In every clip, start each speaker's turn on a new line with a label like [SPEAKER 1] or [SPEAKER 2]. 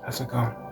[SPEAKER 1] How's it going?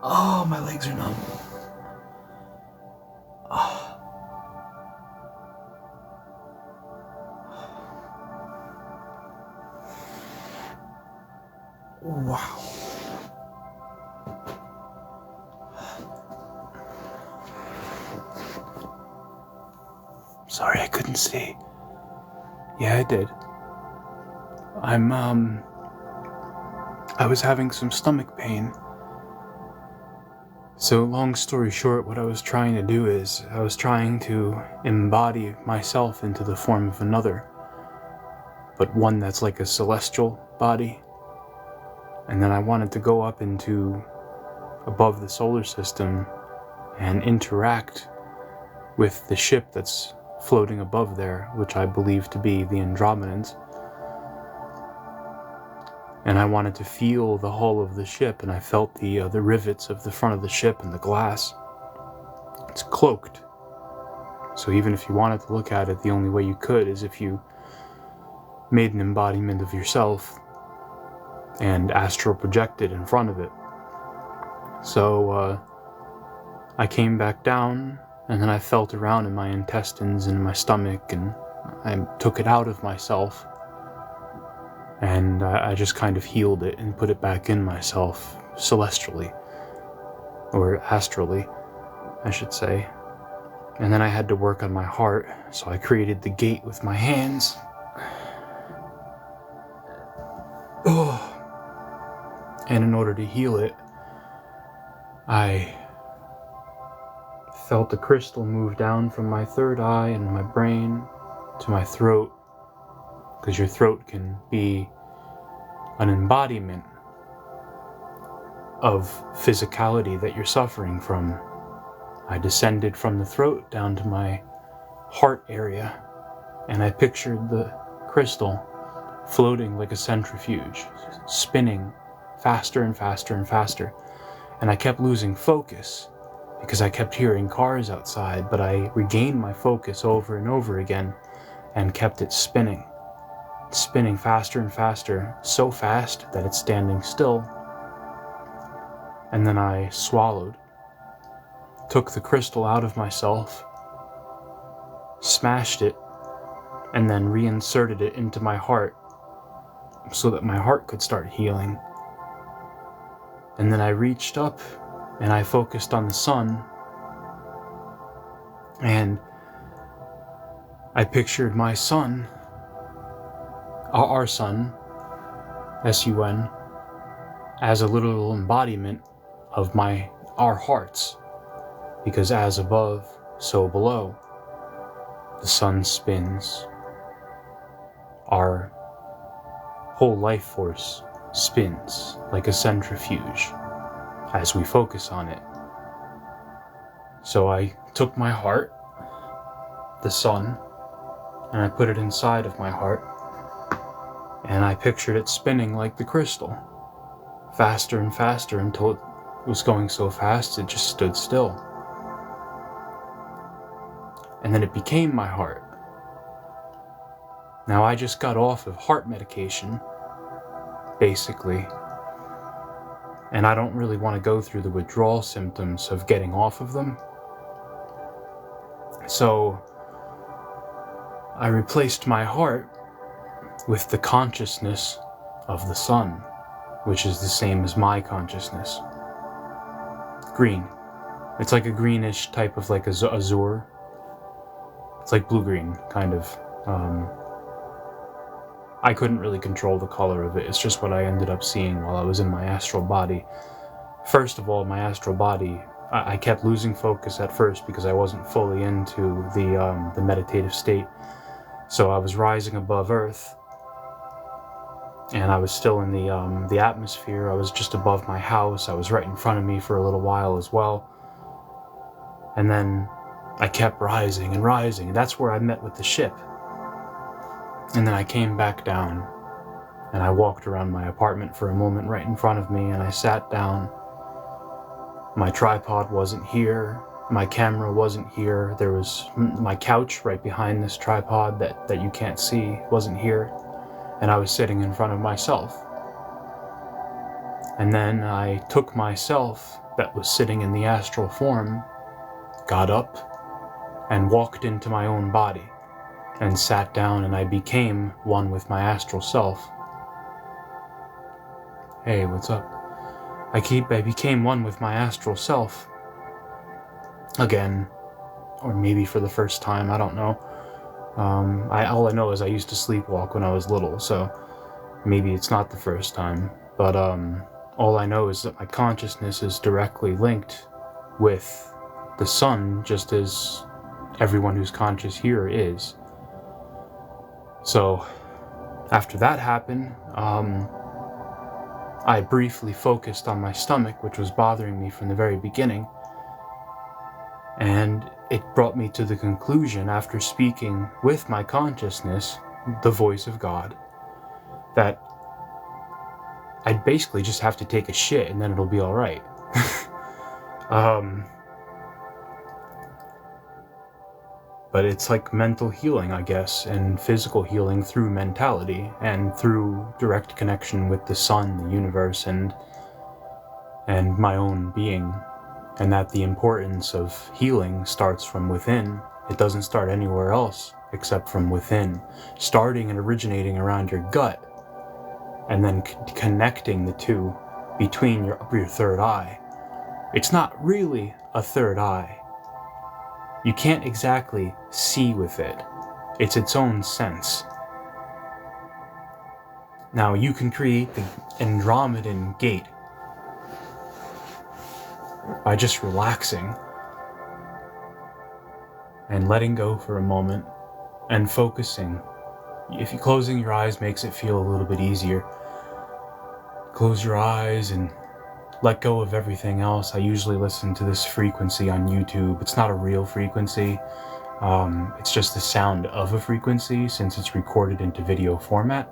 [SPEAKER 1] Oh, my legs are numb. Oh. Wow. Sorry, I couldn't see. Yeah, I did. I was having some stomach pain. So long story short, what I was trying to do is, I was trying to embody myself into the form of another, but one that's like a celestial body. And then I wanted to go up into above the solar system and interact with the ship that's floating above there, which I believe to be the Andromedans. And I wanted to feel the hull of the ship, and I felt the rivets of the front of the ship and the glass. It's cloaked. So even if you wanted to look at it, the only way you could is if you made an embodiment of yourself and astral projected in front of it. So I came back down, and then I felt around in my intestines and my stomach, and I took it out of myself. And I just kind of healed it and put it back in myself celestially or astrally. I should say. And then I had to work on my heart, so I created the gate with my hands. Oh. And in order to heal it, I felt the crystal move down from my third eye and my brain to my throat, because your throat can be an embodiment of physicality that you're suffering from. I descended from the throat down to my heart area, and I pictured the crystal floating like a centrifuge, spinning faster and faster and faster. And I kept losing focus because I kept hearing cars outside, but I regained my focus over and over again and kept it spinning faster and faster, so fast that it's standing still. And then I swallowed, took the crystal out of myself, smashed it, and then reinserted it into my heart so that my heart could start healing. And then I reached up and I focused on the sun, and I pictured my son, our son, S-U-N, as a literal embodiment of our hearts, because as above, so below. The sun spins. Our whole life force spins like a centrifuge as we focus on it. So I took my heart, the sun, and I put it inside of my heart, and I pictured it spinning like the crystal, faster and faster until it was going so fast it just stood still. And then it became my heart. Now I just got off of heart medication, basically, and I don't really want to go through the withdrawal symptoms of getting off of them. So I replaced my heart with the consciousness of the sun, which is the same as my consciousness. Green. It's like a greenish type of like azure. It's like blue-green, kind of. I couldn't really control the color of it. It's just what I ended up seeing while I was in my astral body. First of all, my astral body, I kept losing focus at first because I wasn't fully into the meditative state. So I was rising above Earth, and I was still in the atmosphere. I was just above my house. I was right in front of me for a little while as well. And then I kept rising and rising, and that's where I met with the ship. And then I came back down, and I walked around my apartment for a moment right in front of me, and I sat down. My tripod wasn't here. My camera wasn't here. There was my couch right behind this tripod that you can't see wasn't here. And I was sitting in front of myself. And then I took myself that was sitting in the astral form, got up, and walked into my own body, and sat down, and I became one with my astral self. Hey, what's up? I became one with my astral self. Again, or maybe for the first time, I don't know. All I know is I used to sleepwalk when I was little, so maybe it's not the first time. But all I know is that my consciousness is directly linked with the sun, just as everyone who's conscious here is. So after that happened, I briefly focused on my stomach, which was bothering me from the very beginning. And it brought me to the conclusion, after speaking with my consciousness, the voice of God, that I'd basically just have to take a shit and then it'll be all right. But it's like mental healing, I guess, and physical healing through mentality and through direct connection with the sun, the universe, and my own being. And that the importance of healing starts from within. It doesn't start anywhere else except from within, starting and originating around your gut, and then connecting the two between your third eye. It's not really a third eye. You can't exactly see with it. It's its own sense. Now, you can create the Andromedan gate by just relaxing and letting go for a moment and focusing. If you closing your eyes makes it feel a little bit easier, close your eyes and let go of everything else. I usually listen to this frequency on YouTube. It's not a real frequency. It's just the sound of a frequency since it's recorded into video format.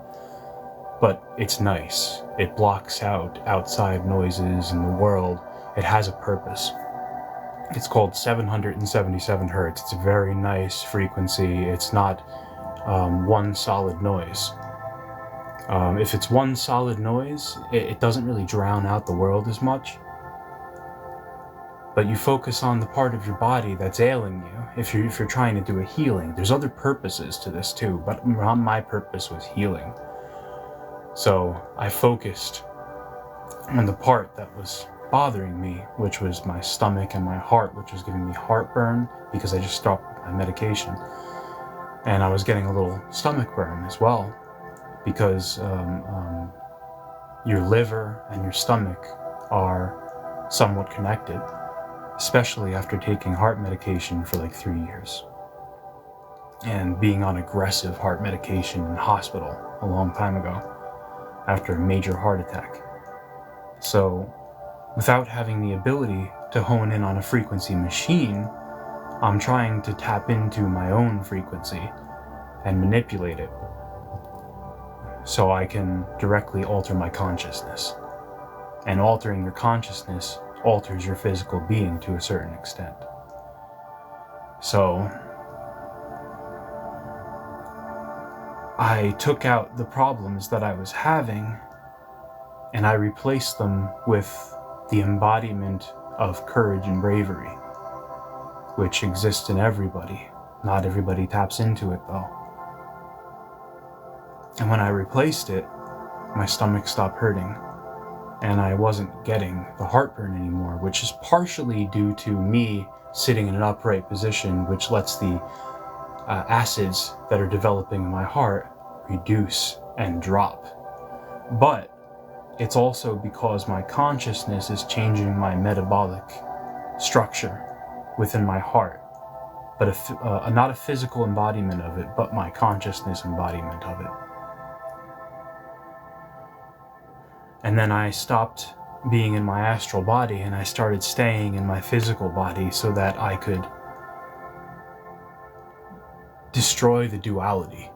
[SPEAKER 1] But it's nice. It blocks out outside noises in the world. It has a purpose. It's called 777 hertz. It's a very nice frequency. It's not one solid noise. If it's one solid noise, it doesn't really drown out the world as much. But you focus on the part of your body that's ailing you. If you're trying to do a healing, there's other purposes to this too, but my purpose was healing. So I focused on the part that was bothering me, which was my stomach and my heart, which was giving me heartburn because I just stopped my medication. And I was getting a little stomach burn as well because your liver and your stomach are somewhat connected, especially after taking heart medication for like 3 years and being on aggressive heart medication in hospital a long time ago after a major heart attack. So without having the ability to hone in on a frequency machine, I'm trying to tap into my own frequency and manipulate it so I can directly alter my consciousness. And altering your consciousness alters your physical being to a certain extent. So I took out the problems that I was having and I replaced them with the embodiment of courage and bravery, which exists in everybody. Not everybody taps into it though. And when I replaced it, my stomach stopped hurting and I wasn't getting the heartburn anymore, which is partially due to me sitting in an upright position, which lets the acids that are developing in my heart reduce and drop. But it's also because my consciousness is changing my metabolic structure within my heart, but not a physical embodiment of it, but my consciousness embodiment of it. And then I stopped being in my astral body and I started staying in my physical body so that I could destroy the duality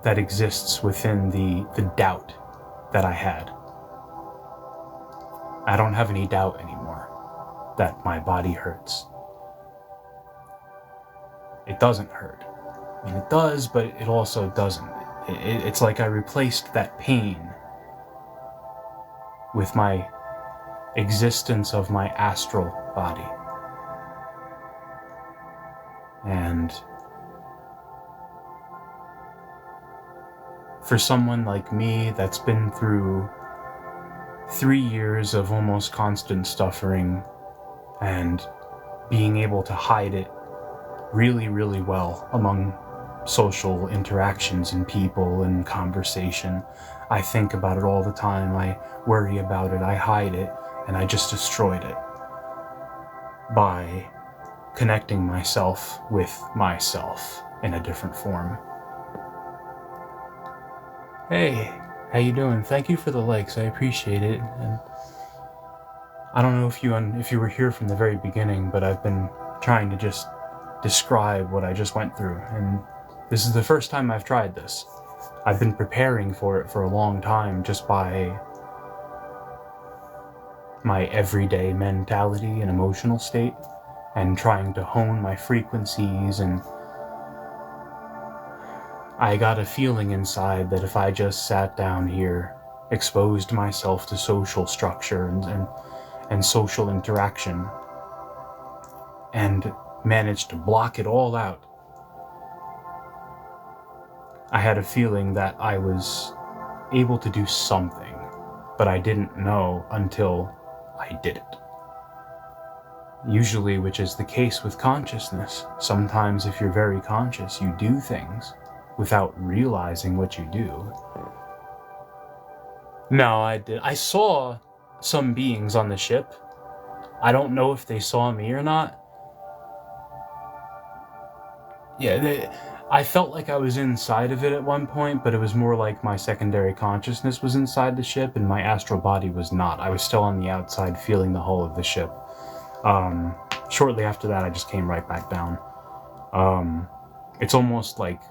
[SPEAKER 1] that exists within the doubt that I had. I don't have any doubt anymore that my body hurts. It doesn't hurt. I mean, it does, but it also doesn't. It's like I replaced that pain with my existence of my astral body. And for someone like me that's been through 3 years of almost constant suffering and being able to hide it really, really well among social interactions and people and conversation. I think about it all the time. I worry about it. I hide it. And I just destroyed it by connecting myself with myself in a different form. Hey, how you doing? Thank you for the likes. I appreciate it. And I don't know if you were here from the very beginning, but I've been trying to just describe what I just went through, and this is the first time I've tried this. I've been preparing for it for a long time just by my everyday mentality and emotional state, and trying to hone my frequencies, and I got a feeling inside that if I just sat down here, exposed myself to social structure and social interaction, and managed to block it all out, I had a feeling that I was able to do something, but I didn't know until I did it. Usually, which is the case with consciousness. Sometimes if you're very conscious, you do things without realizing what you do. No, I did. I saw some beings on the ship. I don't know if they saw me or not. Yeah, I felt like I was inside of it at one point, but it was more like my secondary consciousness was inside the ship and my astral body was not. I was still on the outside feeling the hull of the ship. Shortly after that, I just came right back down. It's almost like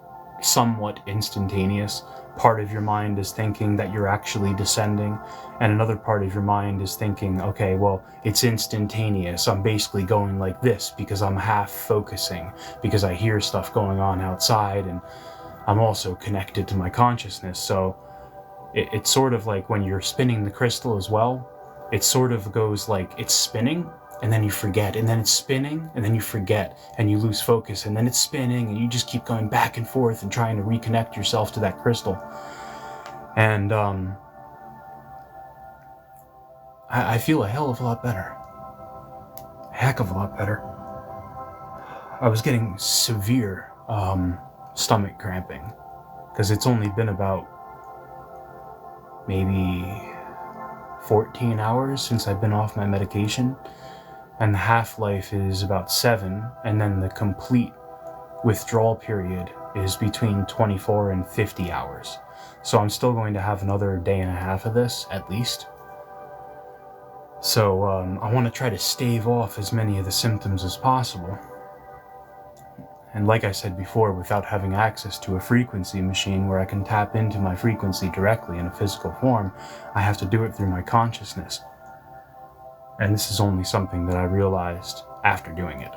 [SPEAKER 1] somewhat instantaneous. Part of your mind is thinking that you're actually descending, and another part of your mind is thinking, okay, well, it's instantaneous. I'm basically going like this because I'm half focusing, because I hear stuff going on outside, and I'm also connected to my consciousness. So it's sort of like when you're spinning the crystal as well, it sort of goes like it's spinning, and then you forget, and then it's spinning, and then you forget, and you lose focus, and then it's spinning, and you just keep going back and forth and trying to reconnect yourself to that crystal. And I feel a hell of a lot better. A heck of a lot better. I was getting severe stomach cramping, because it's only been about maybe 14 hours since I've been off my medication. And the half-life is about 7, and then the complete withdrawal period is between 24 and 50 hours. So I'm still going to have another day and a half of this, at least. So I want to try to stave off as many of the symptoms as possible. And like I said before, without having access to a frequency machine where I can tap into my frequency directly in a physical form, I have to do it through my consciousness. And this is only something that I realized after doing it.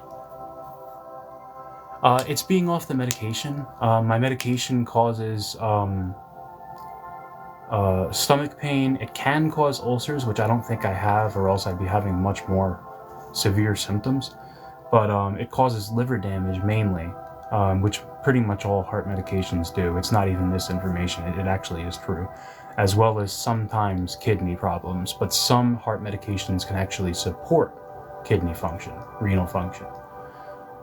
[SPEAKER 1] It's being off the medication. My medication causes stomach pain. It can cause ulcers, which I don't think I have, or else I'd be having much more severe symptoms. But it causes liver damage mainly, which pretty much all heart medications do. It's not even misinformation. It actually is true. As well as sometimes kidney problems, but some heart medications can actually support kidney function, renal function.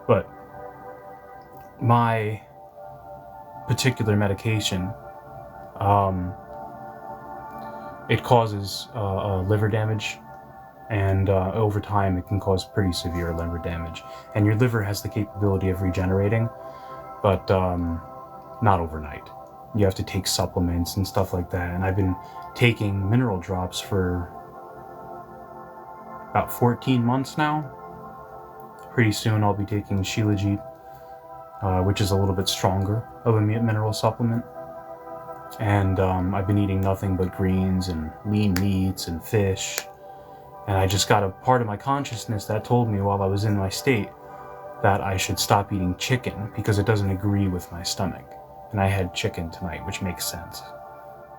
[SPEAKER 1] But my particular medication, it causes liver damage, and over time it can cause pretty severe liver damage. And your liver has the capability of regenerating, but not overnight. You have to take supplements and stuff like that, and I've been taking mineral drops for about 14 months now. Pretty soon I'll be taking Shilajit, which is a little bit stronger of a mineral supplement. And I've been eating nothing but greens and lean meats and fish. And I just got a part of my consciousness that told me while I was in my state that I should stop eating chicken because it doesn't agree with my stomach. And I had chicken tonight, which makes sense.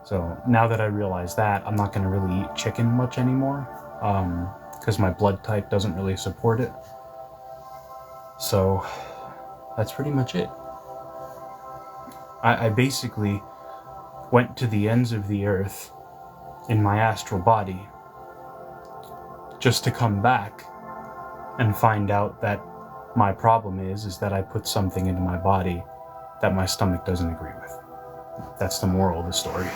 [SPEAKER 1] So now that I realize that, I'm not going to really eat chicken much anymore, because my blood type doesn't really support it. So that's pretty much it. I basically went to the ends of the earth in my astral body just to come back and find out that my problem is that I put something into my body that my stomach doesn't agree with. That's the moral of the story.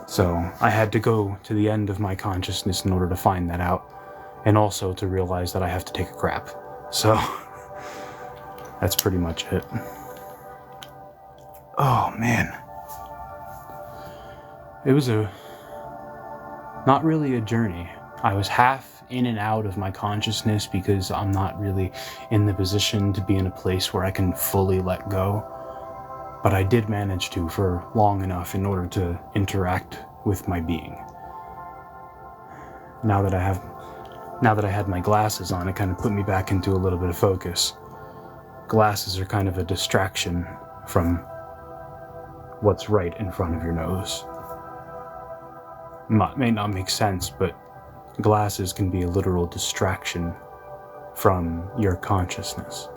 [SPEAKER 1] So I had to go to the end of my consciousness in order to find that out, and also to realize that I have to take a crap. So that's pretty much it. Oh man. It was not really a journey. I was half in and out of my consciousness because I'm not really in the position to be in a place where I can fully let go. But I did manage to for long enough in order to interact with my being. Now that I had my glasses on, it kind of put me back into a little bit of focus. Glasses are kind of a distraction from what's right in front of your nose. May not make sense, but glasses can be a literal distraction from your consciousness,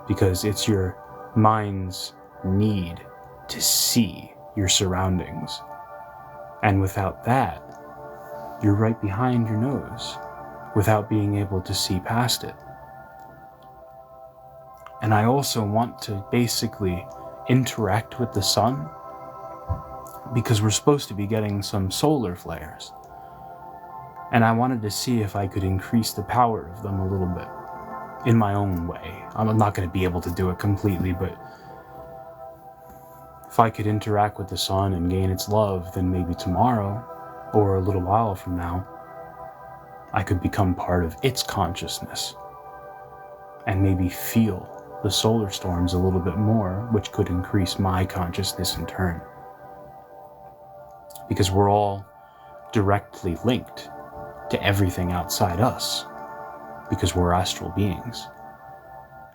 [SPEAKER 1] because it's your mind's need to see your surroundings. And without that, you're right behind your nose. without being able to see past it. And I also want to basically interact with the sun because we're supposed to be getting some solar flares. And I wanted to see if I could increase the power of them a little bit in my own way. I'm not going to be able to do it completely, but if I could interact with the sun and gain its love, then maybe tomorrow, or a little while from now, I could become part of its consciousness and maybe feel the solar storms a little bit more, which could increase my consciousness in turn. Because we're all directly linked to everything outside us, because we're astral beings.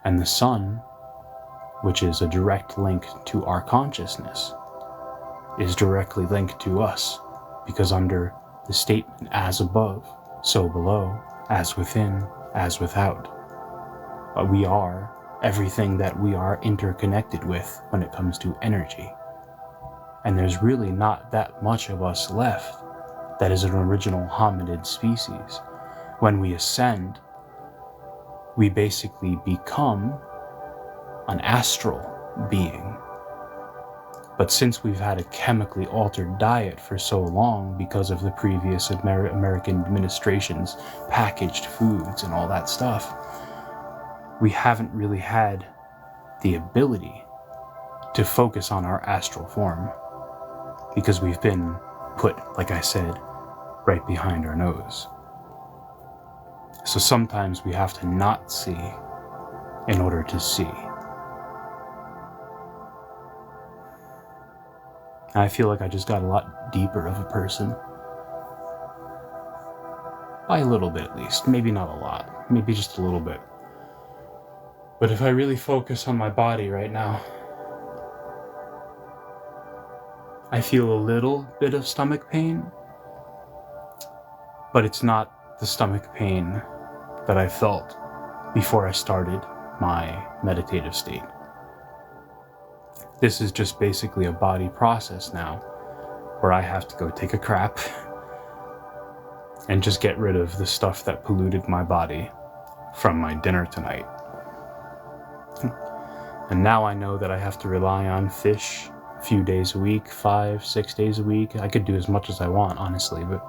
[SPEAKER 1] And the sun, which is a direct link to our consciousness, is directly linked to us, because under the statement, as above, so below, as within, as without, we are everything that we are interconnected with when it comes to energy. And there's really not that much of us left that is an original hominid species. When we ascend, we basically become an astral being. But since we've had a chemically altered diet for so long because of the previous American administration's packaged foods and all that stuff, we haven't really had the ability to focus on our astral form because we've been put, like I said, right behind our nose. So sometimes we have to not see in order to see. I feel like I just got a lot deeper of a person. By a little bit at least. Maybe not a lot. Maybe just a little bit. But if I really focus on my body right now, I feel a little bit of stomach pain, but it's not the stomach pain that I felt before I started my meditative state. This is just basically a body process now, where I have to go take a crap and just get rid of the stuff that polluted my body from my dinner tonight. And now I know that I have to rely on fish a few days a week, 5-6 days a week. I could do as much as I want, honestly, but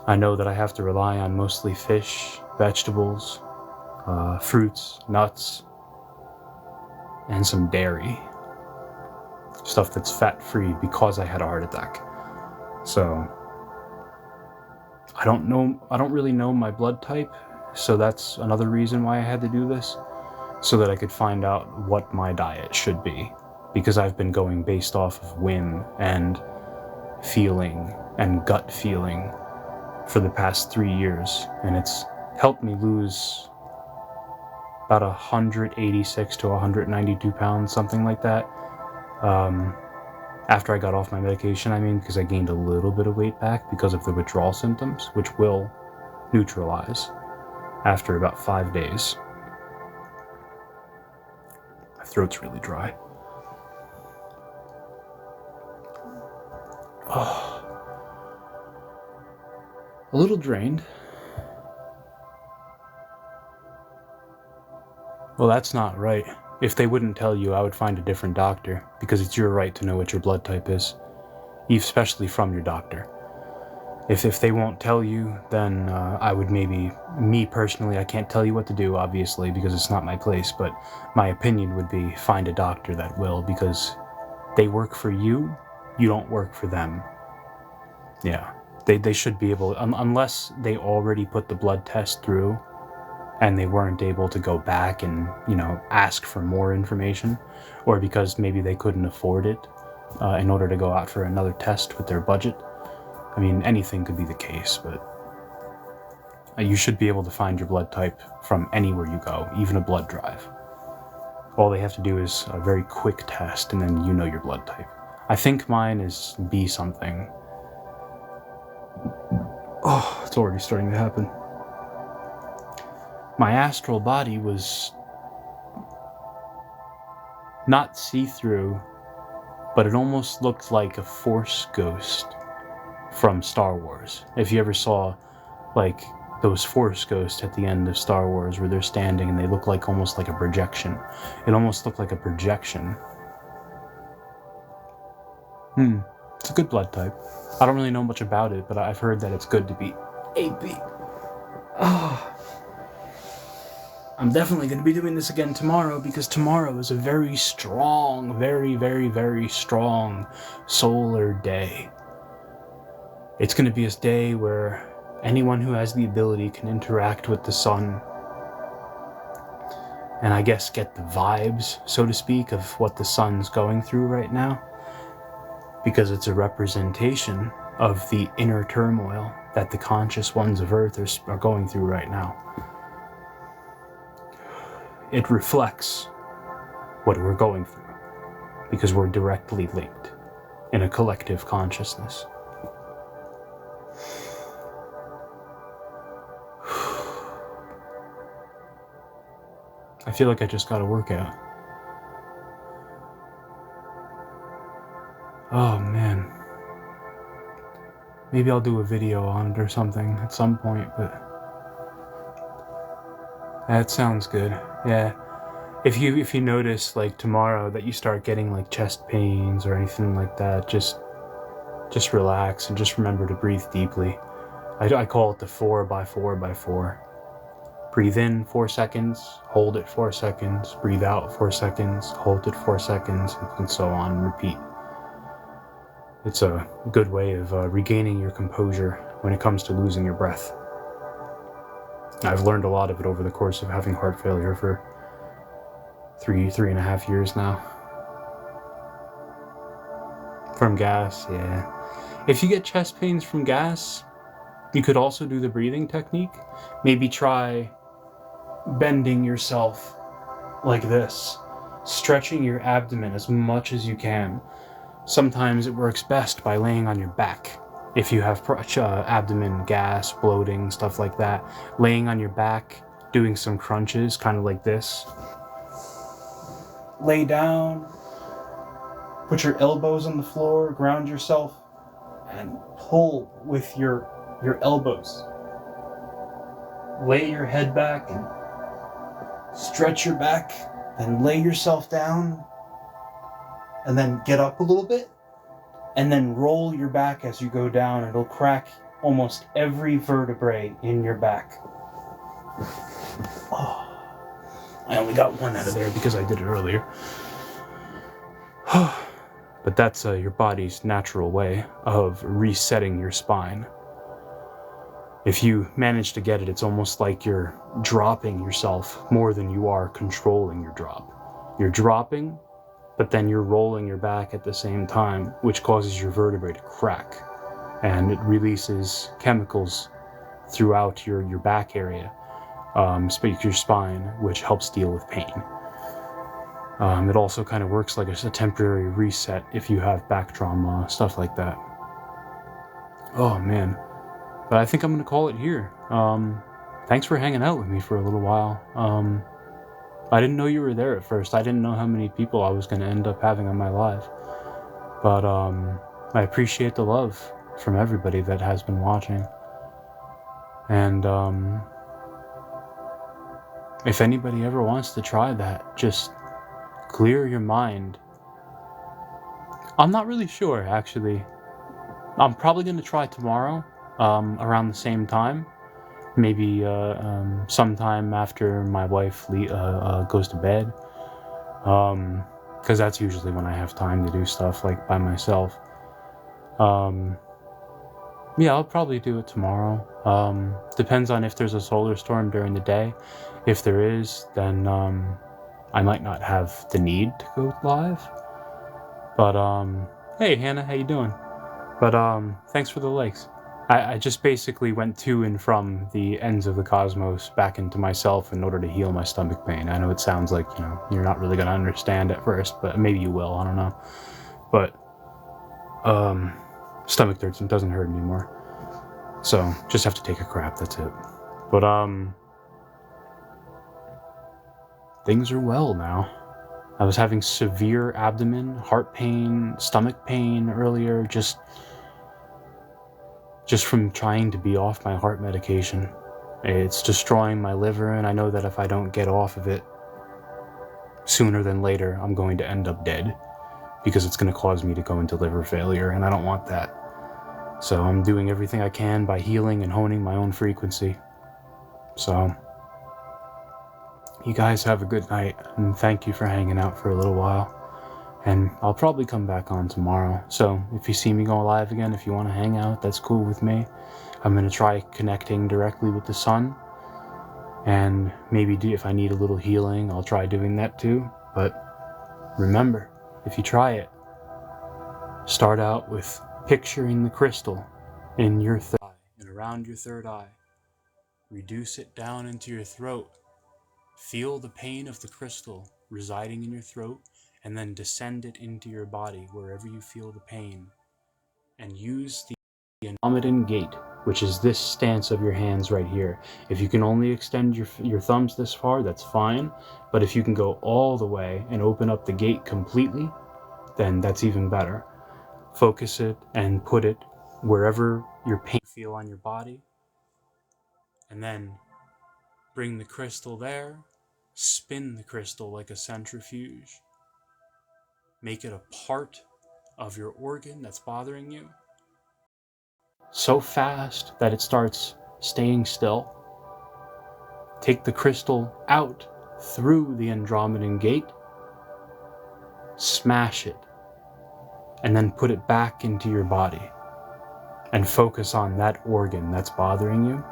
[SPEAKER 1] I know that I have to rely on mostly fish, vegetables, fruits, nuts, and some dairy. Stuff that's fat-free because I had a heart attack. So I don't really know my blood type, so that's another reason why I had to do this, so that I could find out what my diet should be, because I've been going based off of whim and feeling and gut feeling for the past 3 years, and it's helped me lose about 186 to 192 pounds, something like that. After I got off my medication, because I gained a little bit of weight back because of the withdrawal symptoms, which will neutralize after about 5 days. My throat's really dry. Oh. A little drained. Well, that's not right. If they wouldn't tell you, I would find a different doctor, because it's your right to know what your blood type is, especially from your doctor. If they won't tell you, then I would me personally, I can't tell you what to do, obviously, because it's not my place, but my opinion would be find a doctor that will, because they work for you, you don't work for them. Yeah, they should be able, unless they already put the blood test through, and they weren't able to go back and, ask for more information, or because maybe they couldn't afford it in order to go out for another test with their budget. Anything could be the case, but you should be able to find your blood type from anywhere you go, even a blood drive. All they have to do is a very quick test, and then you know your blood type. I think mine is B something. Oh, it's already starting to happen. My astral body was not see-through, but it almost looked like a Force ghost from Star Wars. If you ever saw, those Force ghosts at the end of Star Wars where they're standing and they look like almost like a projection. It almost looked like a projection. It's a good blood type. I don't really know much about it, but I've heard that it's good to be AB. I'm definitely going to be doing this again tomorrow, because tomorrow is a very strong, very, very, very strong solar day. It's going to be a day where anyone who has the ability can interact with the sun and I guess get the vibes, so to speak, of what the sun's going through right now, because it's a representation of the inner turmoil that the conscious ones of Earth are going through right now. It reflects what we're going through, because we're directly linked in a collective consciousness. I feel like I just got a workout. Oh man. Maybe I'll do a video on it or something at some point, but that sounds good. Yeah. If you notice like tomorrow that you start getting like chest pains or anything like that, just relax and just remember to breathe deeply. I call it the 4x4x4. Breathe in 4 seconds, hold it 4 seconds, breathe out 4 seconds, hold it 4 seconds, and so on, and repeat. It's a good way of regaining your composure when it comes to losing your breath. I've learned a lot of it over the course of having heart failure for 3.5 years now. From gas, yeah. If you get chest pains from gas, you could also do the breathing technique. Maybe try bending yourself like this, stretching your abdomen as much as you can. Sometimes it works best by laying on your back. If you have abdomen gas, bloating, stuff like that, laying on your back, doing some crunches, kind of like this. Lay down, put your elbows on the floor, ground yourself, and pull with your elbows. Lay your head back and stretch your back, then lay yourself down, and then get up a little bit, and then roll your back as you go down. It'll crack almost every vertebrae in your back. Oh, I only got one out of there because I did it earlier. But that's your body's natural way of resetting your spine. If you manage to get it, it's almost like you're dropping yourself more than you are controlling your drop. You're dropping, but then you're rolling your back at the same time, which causes your vertebrae to crack. And it releases chemicals throughout your back area, your spine, which helps deal with pain. It also kind of works like a temporary reset if you have back trauma, stuff like that. Oh man. But I think I'm going to call it here. Thanks for hanging out with me for a little while. I didn't know you were there at first. I didn't know how many people I was going to end up having on my live. But I appreciate the love from everybody that has been watching. And if anybody ever wants to try that, just clear your mind. I'm not really sure, actually. I'm probably going to try tomorrow. Around the same time, maybe sometime after my wife goes to bed, because that's usually when I have time to do stuff like by myself. Yeah, I'll probably do it tomorrow. Depends on if there's a solar storm during the day. If there is, then I might not have the need to go live. But hey Hannah, how you doing? But thanks for the likes. I just basically went to and from the ends of the cosmos back into myself in order to heal my stomach pain. I know it sounds like, you're not really going to understand at first, but maybe you will, I don't know. But, stomach doesn't hurt anymore. So, just have to take a crap, that's it. But, things are well now. I was having severe abdomen, heart pain, stomach pain earlier, just from trying to be off my heart medication. It's destroying my liver, and I know that if I don't get off of it sooner than later, I'm going to end up dead, because it's going to cause me to go into liver failure, and I don't want that. So I'm doing everything I can by healing and honing my own frequency. So you guys have a good night, and thank you for hanging out for a little while. And I'll probably come back on tomorrow. So if you see me go live again, if you want to hang out, that's cool with me. I'm going to try connecting directly with the sun. And maybe if I need a little healing, I'll try doing that too. But remember, if you try it, start out with picturing the crystal in your third eye and around your third eye. Reduce it down into your throat. Feel the pain of the crystal residing in your throat, and then descend it into your body wherever you feel the pain. And use the Andromedan gate, which is this stance of your hands right here. If you can only extend your thumbs this far, that's fine. But if you can go all the way and open up the gate completely, then that's even better. Focus it and put it wherever your pain feel on your body. And then bring the crystal there. Spin the crystal like a centrifuge. Make it a part of your organ that's bothering you so fast that it starts staying still. Take the crystal out through the Andromedan gate, smash it, and then put it back into your body and focus on that organ that's bothering you.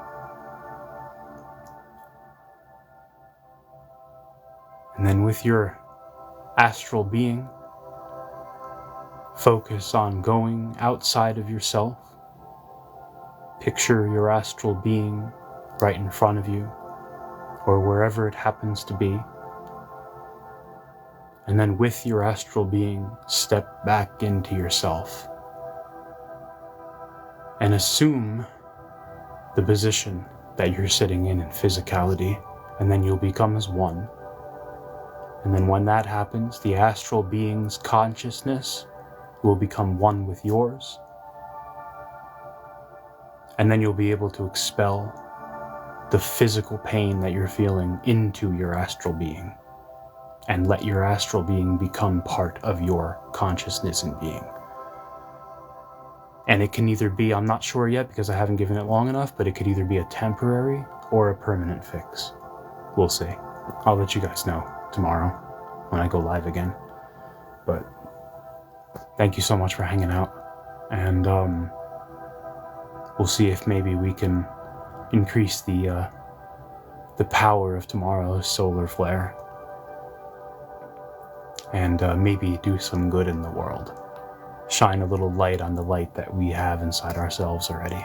[SPEAKER 1] And then with your astral being, focus on going outside of yourself. Picture your astral being right in front of you, or wherever it happens to be. And then with your astral being, step back into yourself. And assume the position that you're sitting in physicality, and then you'll become as one. And then when that happens, the astral being's consciousness will become one with yours. And then you'll be able to expel the physical pain that you're feeling into your astral being, and let your astral being become part of your consciousness and being. And it can either be, I'm not sure yet because I haven't given it long enough, but it could either be a temporary or a permanent fix. We'll see. I'll let you guys know tomorrow when I go live again. But thank you so much for hanging out. And we'll see if maybe we can increase the power of tomorrow's solar flare. And maybe do some good in the world. Shine a little light on the light that we have inside ourselves already.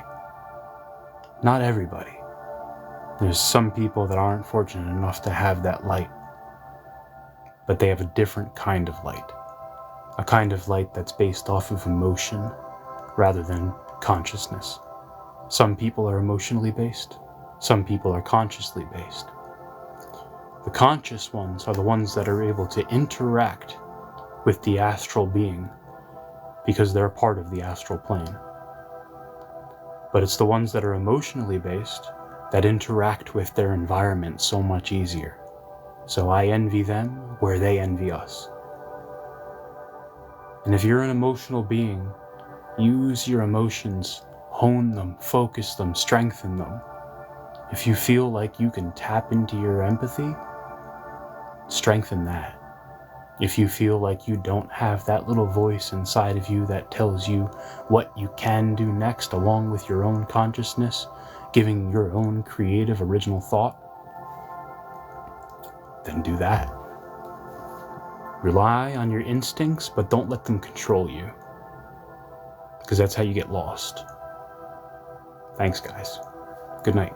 [SPEAKER 1] Not everybody. There's some people that aren't fortunate enough to have that light. But they have a different kind of light. A kind of light that's based off of emotion rather than consciousness. Some people are emotionally based. Some people are consciously based. The conscious ones are the ones that are able to interact with the astral being because they're part of the astral plane. But it's the ones that are emotionally based that interact with their environment so much easier. So I envy them where they envy us. And if you're an emotional being, use your emotions, hone them, focus them, strengthen them. If you feel like you can tap into your empathy, strengthen that. If you feel like you don't have that little voice inside of you that tells you what you can do next along with your own consciousness, giving your own creative original thought, then do that. Rely on your instincts, but don't let them control you, because that's how you get lost. Thanks, guys. Good night.